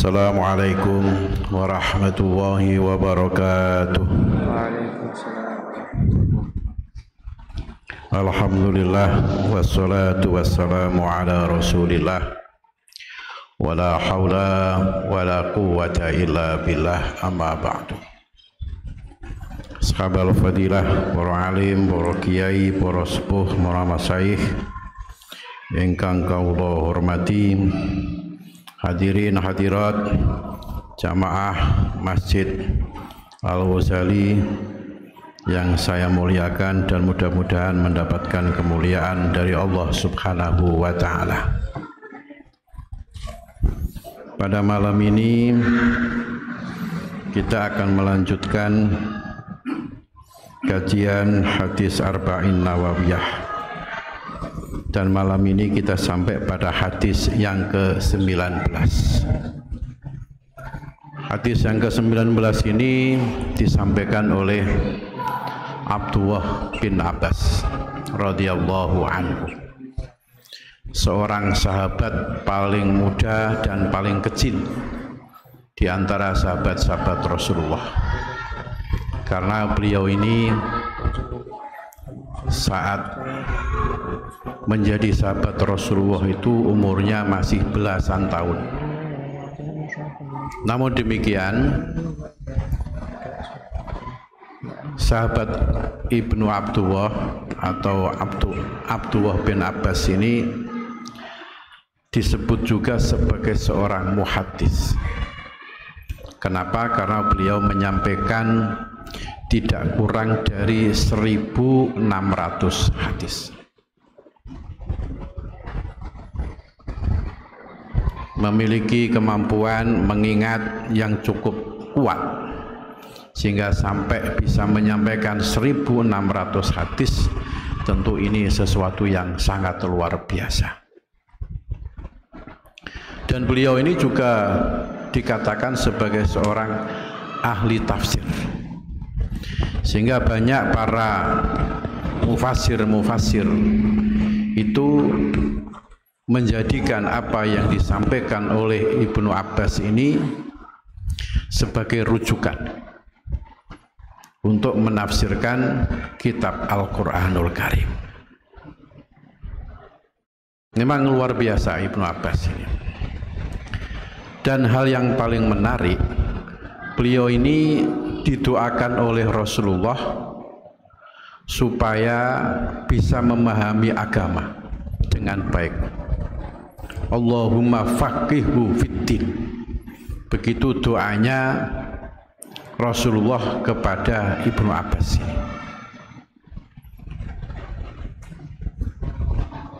Assalamualaikum warahmatullahi wabarakatuh. Alhamdulillah wassalatu wassalamu ala rasulillah wala hawla wala quwwata illa billah, amma ba'du. Sahabat fadilah, para alim, para kiai, para sepuh, para masyayikh ingkang kawula hormati, hadirin hadirat jamaah Masjid Al-Ghazali yang saya muliakan dan mudah-mudahan mendapatkan kemuliaan dari Allah Subhanahu wa ta'ala. Pada malam ini kita akan melanjutkan kajian hadis Arba'in Nawawiyah, dan malam ini kita sampai pada hadis yang ke-19. Hadis yang ke-19 ini disampaikan oleh Abdullah bin Abbas radhiyallahu anhu, seorang sahabat paling muda dan paling kecil di antara sahabat-sahabat Rasulullah, karena beliau ini saat menjadi sahabat Rasulullah itu umurnya masih belasan tahun. Namun demikian, sahabat Ibnu Abdullah atau Abdullah bin Abbas ini disebut juga sebagai seorang muhaddits. Kenapa? Karena beliau menyampaikan tidak kurang dari 1.600 hadis. Memiliki kemampuan mengingat yang cukup kuat sehingga sampai bisa menyampaikan 1.600 hadis. Tentu ini sesuatu yang sangat luar biasa. Dan beliau ini juga dikatakan sebagai seorang ahli tafsir, sehingga banyak para mufassir itu menjadikan apa yang disampaikan oleh Ibnu Abbas ini sebagai rujukan untuk menafsirkan kitab Al-Quranul Karim. Memang luar biasa Ibnu Abbas ini. Dan hal yang paling menarik, beliau ini didoakan oleh Rasulullah supaya bisa memahami agama dengan baik. Allahumma faqihhu fiddin. Begitu doanya Rasulullah kepada Ibnu Abbas ini.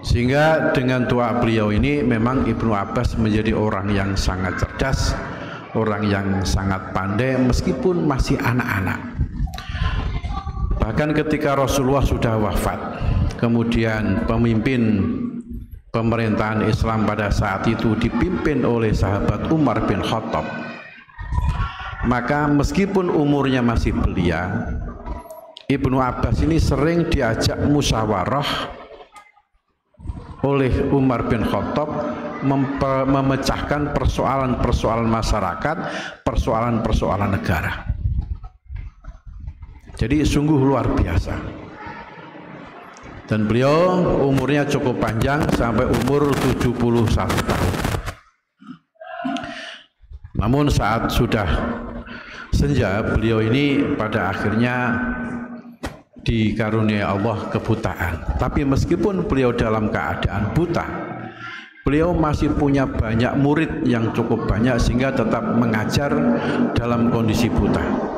Sehingga dengan doa beliau ini memang Ibnu Abbas menjadi orang yang sangat cerdas, orang yang sangat pandai meskipun masih anak-anak. Bahkan ketika Rasulullah sudah wafat, kemudian pemimpin pemerintahan Islam pada saat itu dipimpin oleh sahabat Umar bin Khattab, maka meskipun umurnya masih belia, Ibnu Abbas ini sering diajak musyawarah oleh Umar bin Khattab memecahkan persoalan-persoalan masyarakat, persoalan-persoalan negara. Jadi sungguh luar biasa. Dan beliau umurnya cukup panjang sampai umur 71 tahun. Namun saat sudah senja, beliau ini pada akhirnya dikaruniai Allah kebutaan. Tapi meskipun beliau dalam keadaan buta, beliau masih punya banyak murid yang cukup banyak sehingga tetap mengajar dalam kondisi buta.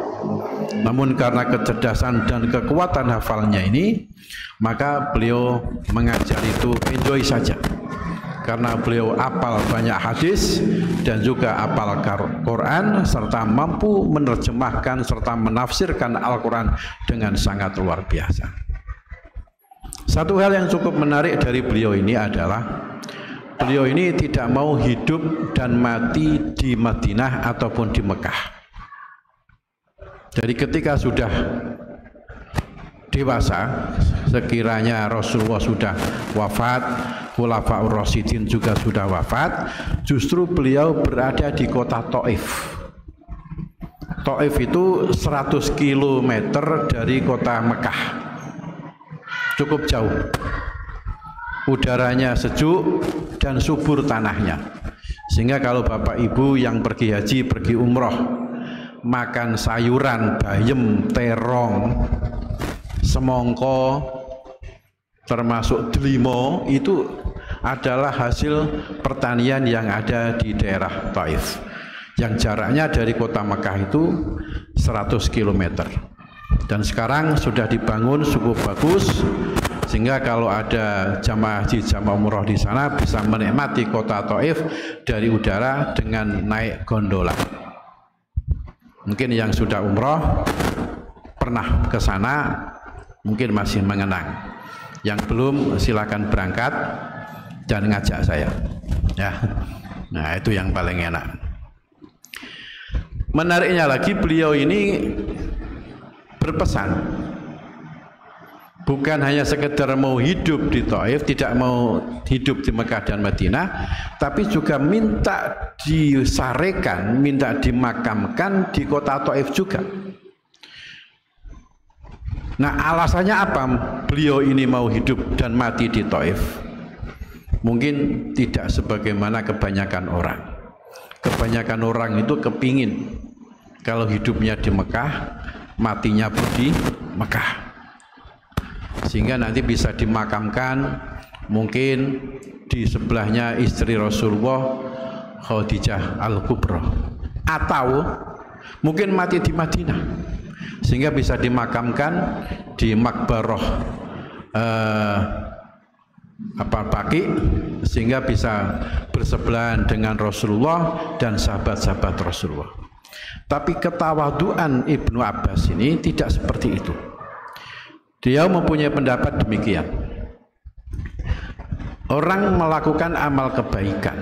Namun karena kecerdasan dan kekuatan hafalnya ini, maka beliau mengajar itu enjoy saja. Karena beliau hafal banyak hadis dan juga hafal Quran, serta mampu menerjemahkan serta menafsirkan Al-Quran dengan sangat luar biasa. Satu hal yang cukup menarik dari beliau ini adalah beliau ini tidak mau hidup dan mati di Madinah ataupun di Mekah. Jadi ketika sudah dewasa, sekiranya Rasulullah sudah wafat, Khulafaur Rasyidin juga sudah wafat, justru beliau berada di kota Thaif. Thaif itu 100 km dari kota Mekah, cukup jauh. Udaranya sejuk dan subur tanahnya, sehingga kalau bapak ibu yang pergi haji, pergi umroh, makan sayuran, bayem, terong, semongko, termasuk delimo, itu adalah hasil pertanian yang ada di daerah Thaif, yang jaraknya dari kota Mekah itu 100 km. Dan sekarang sudah dibangun cukup bagus, sehingga kalau ada jamaah haji, jamaah umroh di sana bisa menikmati kota Thaif dari udara dengan naik gondola. Mungkin yang sudah umroh pernah ke sana mungkin masih mengenang. Yang belum silakan berangkat dan ngajak saya. Ya. Nah, itu yang paling enak. Menariknya lagi, beliau ini berpesan, bukan hanya sekedar mau hidup di Thaif, tidak mau hidup di Mekah dan Madinah, tapi juga minta disarekan, minta dimakamkan di kota Thaif juga. Nah, alasannya apa beliau ini mau hidup dan mati di Thaif? Mungkin tidak sebagaimana kebanyakan orang. Kebanyakan orang itu kepingin kalau hidupnya di Mekah, matinya pun di Mekah, sehingga nanti bisa dimakamkan mungkin di sebelahnya istri Rasulullah, Khadijah Al-Kubra, atau mungkin mati di Madinah, sehingga bisa dimakamkan di Makbarah Baqi, sehingga bisa bersebelahan dengan Rasulullah dan sahabat-sahabat Rasulullah. Tapi ketawaduan Ibnu Abbas ini tidak seperti itu. Dia mempunyai pendapat demikian: orang melakukan amal kebaikan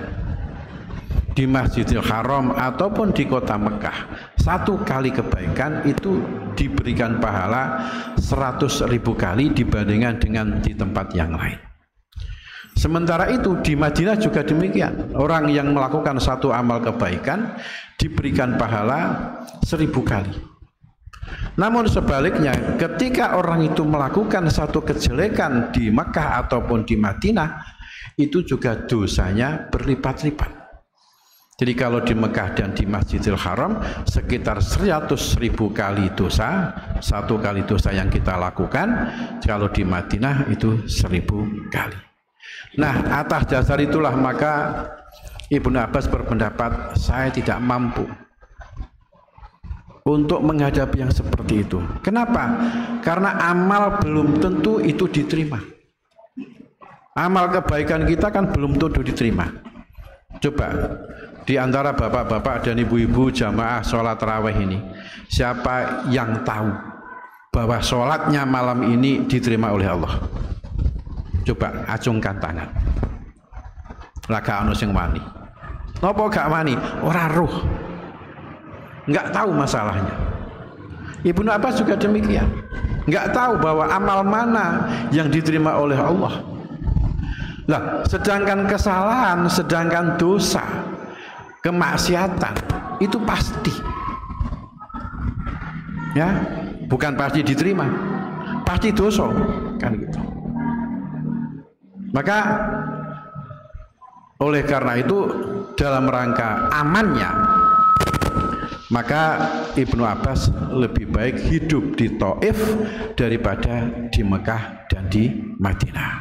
di Masjidil Haram ataupun di kota Mekah, satu kali kebaikan itu diberikan pahala 100.000 kali dibandingkan dengan di tempat yang lain. Sementara itu di Madinah juga demikian. Orang yang melakukan satu amal kebaikan diberikan pahala 1000 kali. Namun sebaliknya, ketika orang itu melakukan satu kejelekan di Mekah ataupun di Madinah, itu juga dosanya berlipat-lipat. Jadi kalau di Mekah dan di Masjidil Haram sekitar 100.000 kali dosa, satu kali dosa yang kita lakukan. Kalau di Madinah itu 1000 kali. Nah, atas dasar itulah maka Ibnu Abbas berpendapat, saya tidak mampu untuk menghadapi yang seperti itu. Kenapa? Karena amal belum tentu itu diterima. Amal kebaikan kita kan belum tentu diterima. Coba di antara bapak-bapak dan ibu-ibu jamaah sholat tarawih ini, siapa yang tahu bahwa sholatnya malam ini diterima oleh Allah? Coba acungkan tangan. Laga anu sing wani. Napa gak wani? Ora roh. Enggak tahu masalahnya. Ibnu Abbas juga demikian. Enggak tahu bahwa amal mana yang diterima oleh Allah. Lah, sedangkan kesalahan, sedangkan dosa, kemaksiatan itu pasti. Ya, bukan pasti diterima. Pasti dosa, kan gitu. Maka oleh karena itu dalam rangka amannya, maka Ibnu Abbas lebih baik hidup di Thaif daripada di Mekah dan di Madinah.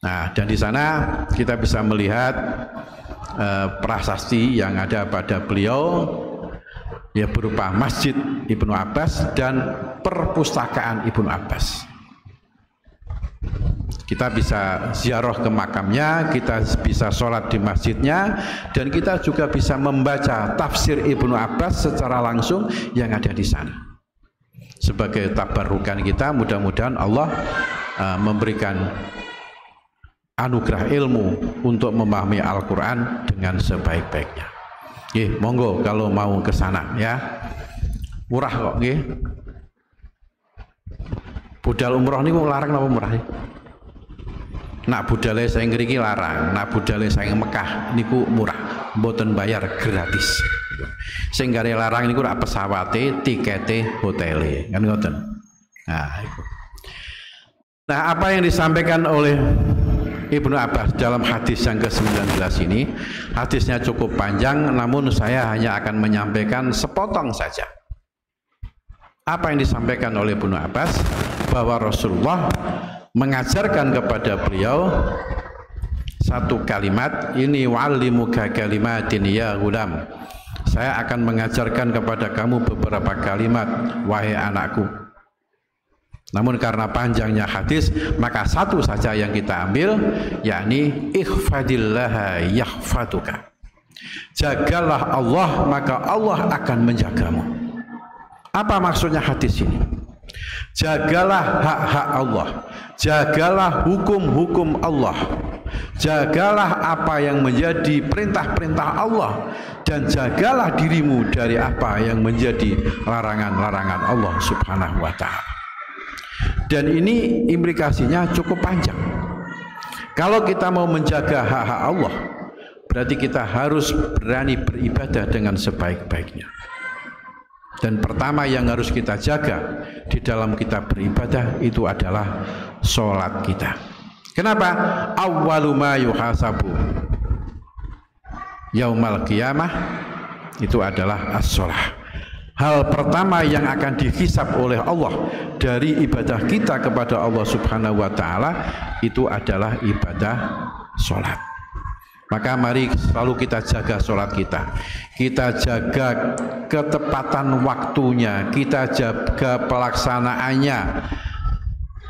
Nah, dan di sana kita bisa melihat prasasti yang ada pada beliau, ya berupa Masjid Ibnu Abbas dan perpustakaan Ibnu Abbas. Kita bisa ziarah ke makamnya, kita bisa sholat di masjidnya, dan kita juga bisa membaca tafsir Ibnu Abbas secara langsung yang ada di sana. Sebagai tabarukan kita, mudah-mudahan Allah memberikan anugerah ilmu untuk memahami Al-Quran dengan sebaik-baiknya. Monggo kalau mau ke sana ya. Murah kok nggih. Budal umroh niku larang napa murah? Nak budale saya ngriki larang, nak budale saya Mekah niku murah, mboten bayar, gratis. Sing gare larang niku rak pesawate, tikete, hotele, kan ngoten. Nah, itu. Nah, apa yang disampaikan oleh Ibnu Abbas dalam hadis yang ke-19 ini, hadisnya cukup panjang, namun saya hanya akan menyampaikan sepotong saja. Apa yang disampaikan oleh Ibnu Abbas, bahwa Rasulullah mengajarkan kepada beliau satu kalimat, ini wa'allimuka kalimatin ya gulam, saya akan mengajarkan kepada kamu beberapa kalimat wahai anakku. Namun karena panjangnya hadis, maka satu saja yang kita ambil, yakni ihfadillaha yahfaduka, jagalah Allah maka Allah akan menjagamu. Apa maksudnya hadis ini? Jagalah hak-hak Allah, jagalah hukum-hukum Allah, jagalah apa yang menjadi perintah-perintah Allah, dan jagalah dirimu dari apa yang menjadi larangan-larangan Allah Subhanahu wa ta'ala. Dan ini implikasinya cukup panjang. Kalau kita mau menjaga hak-hak Allah, berarti kita harus berani beribadah dengan sebaik-baiknya. Dan pertama yang harus kita jaga di dalam kita beribadah itu adalah sholat kita. Kenapa? Awwalu ma yuhasabu yaumal qiyamah itu adalah as-sholah. Hal pertama yang akan dihisab oleh Allah dari ibadah kita kepada Allah Subhanahu wa ta'ala itu adalah ibadah sholat. Maka mari selalu kita jaga sholat kita. Kita jaga ketepatan waktunya, kita jaga pelaksanaannya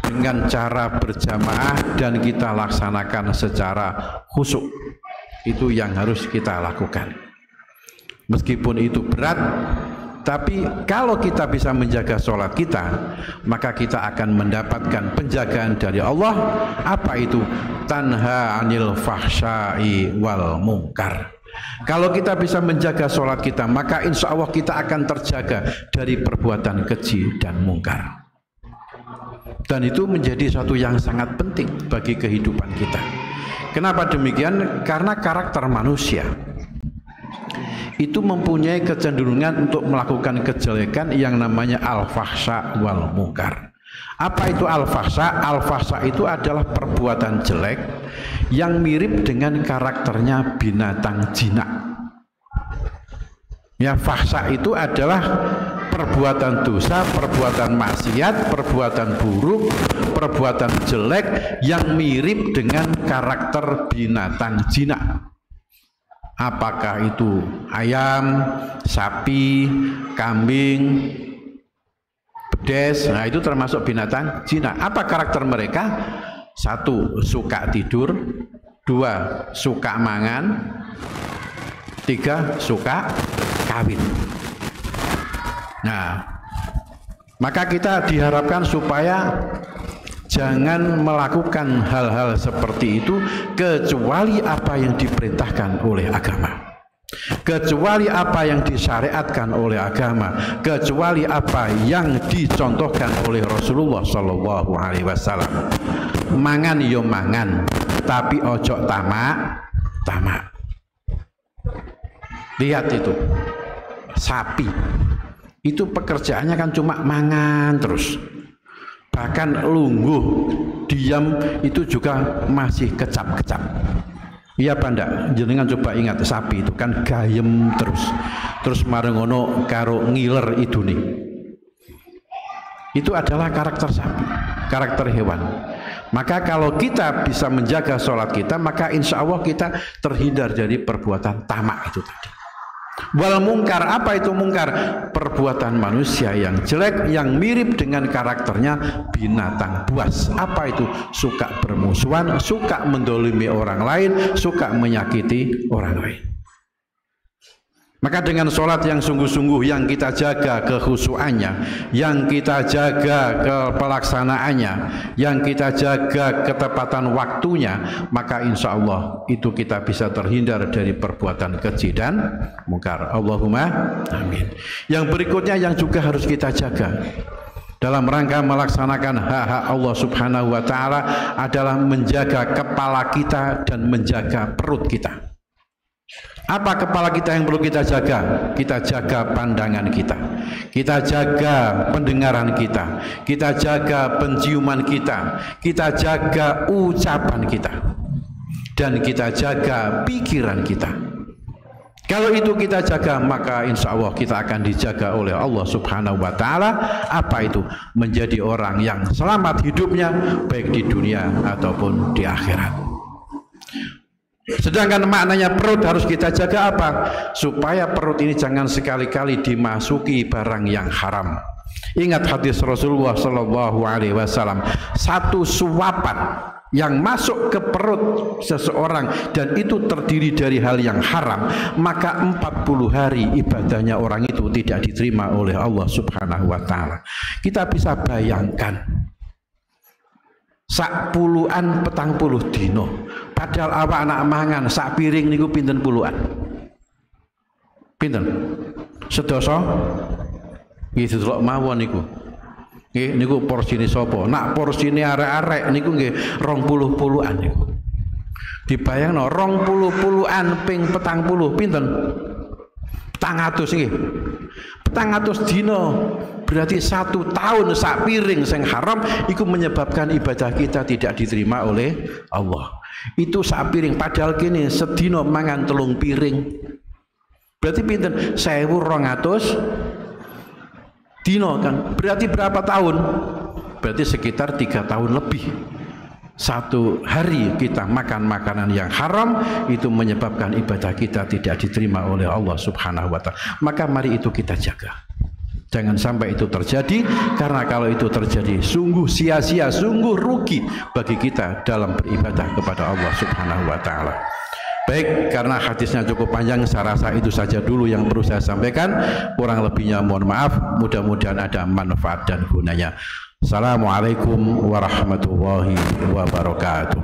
dengan cara berjamaah dan kita laksanakan secara khusyuk. Itu yang harus kita lakukan. Meskipun itu berat, tapi kalau kita bisa menjaga sholat kita, maka kita akan mendapatkan penjagaan dari Allah. Apa itu? Tanha anil fahsyai wal munkar. Kalau kita bisa menjaga sholat kita, maka insya Allah kita akan terjaga dari perbuatan keji dan mungkar. Dan itu menjadi satu yang sangat penting bagi kehidupan kita. Kenapa demikian? Karena karakter manusia itu mempunyai kecenderungan untuk melakukan kejelekan yang namanya al-fahsya wal munkar. Apa itu al-fahsya? Al-fahsya itu adalah perbuatan jelek yang mirip dengan karakternya binatang jinak. Ya, fahsya itu adalah perbuatan dosa, perbuatan maksiat, perbuatan buruk, perbuatan jelek yang mirip dengan karakter binatang jinak. Apakah itu ayam, sapi, kambing, bedes, nah itu termasuk binatang jinak. Apa karakter mereka? Satu, suka tidur. Dua, suka mangan. Tiga, suka kawin. Nah, maka kita diharapkan supaya jangan melakukan hal-hal seperti itu kecuali apa yang diperintahkan oleh agama, kecuali apa yang disyariatkan oleh agama, kecuali apa yang dicontohkan oleh Rasulullah Shallallahu Alaihi Wasallam. Mangan yo mangan, tapi ojo tamak. Lihat itu sapi, itu pekerjaannya kan cuma mangan terus. Bahkan lungguh, diam itu juga masih kecap-kecap. Iya apa enggak? Jenengan coba ingat, sapi itu kan gayem terus marengono karo ngiler idune. Itu adalah karakter sapi, karakter hewan. Maka kalau kita bisa menjaga sholat kita, maka insya Allah kita terhindar dari perbuatan tamak itu tadi. Wal mungkar, apa itu mungkar? Perbuatan manusia yang jelek yang mirip dengan karakternya binatang buas. Apa itu? Suka bermusuhan, suka mendolimi orang lain, suka menyakiti orang lain. Maka dengan sholat yang sungguh-sungguh, yang kita jaga kekhusyuannya, yang kita jaga kepelaksanaannya, yang kita jaga ketepatan waktunya, maka insya Allah itu kita bisa terhindar dari perbuatan keji dan mungkar. Allahumma amin. Yang berikutnya yang juga harus kita jaga dalam rangka melaksanakan hak-hak Allah Subhanahu wa taala adalah menjaga kepala kita dan menjaga perut kita. Apa kepala kita yang perlu kita jaga? Kita jaga pandangan kita, kita jaga pendengaran kita, kita jaga penciuman kita, kita jaga ucapan kita, dan kita jaga pikiran kita. Kalau itu kita jaga, maka insya Allah kita akan dijaga oleh Allah Subhanahu wa taala. Apa itu? Menjadi orang yang selamat hidupnya, baik di dunia ataupun di akhirat. Sedangkan maknanya perut harus kita jaga apa? Supaya perut ini jangan sekali-kali dimasuki barang yang haram. Ingat hadis Rasulullah Shallallahu Alaihi Wasallam, satu suapan yang masuk ke perut seseorang dan itu terdiri dari hal yang haram, maka 40 hari ibadahnya orang itu tidak diterima oleh Allah Subhanahu wa taala. Kita bisa bayangkan sak puluhan petang puluh dino, padahal awak anak mangan sak piring niku pinten puluhan? Pinten? Sedasa? Nggih delok mawon niku. Nggih niku porsine sapa? Nak porsine arek-arek niku nggih 20 puluhan niku. Dibayangno 20 puluhan ping 40 pinten? 400 nggih. 400 dino. Berarti 1 tahun sak piring sing haram itu menyebabkan ibadah kita tidak diterima oleh Allah. Itu sak piring, padahal kini sedino mangan 3 piring. Berarti pinten? 1200 dino kan. Berarti berapa tahun? Berarti sekitar 3 tahun lebih. 1 hari kita makan makanan yang haram, itu menyebabkan ibadah kita tidak diterima oleh Allah Subhanahu wa taala. Maka mari itu kita jaga. Jangan sampai itu terjadi, karena kalau itu terjadi sungguh sia-sia, sungguh rugi bagi kita dalam beribadah kepada Allah Subhanahu wa taala. Baik, karena hadisnya cukup panjang, saya rasa itu saja dulu yang perlu saya sampaikan. Kurang lebihnya mohon maaf, mudah-mudahan ada manfaat dan gunanya. Assalamualaikum warahmatullahi wabarakatuh.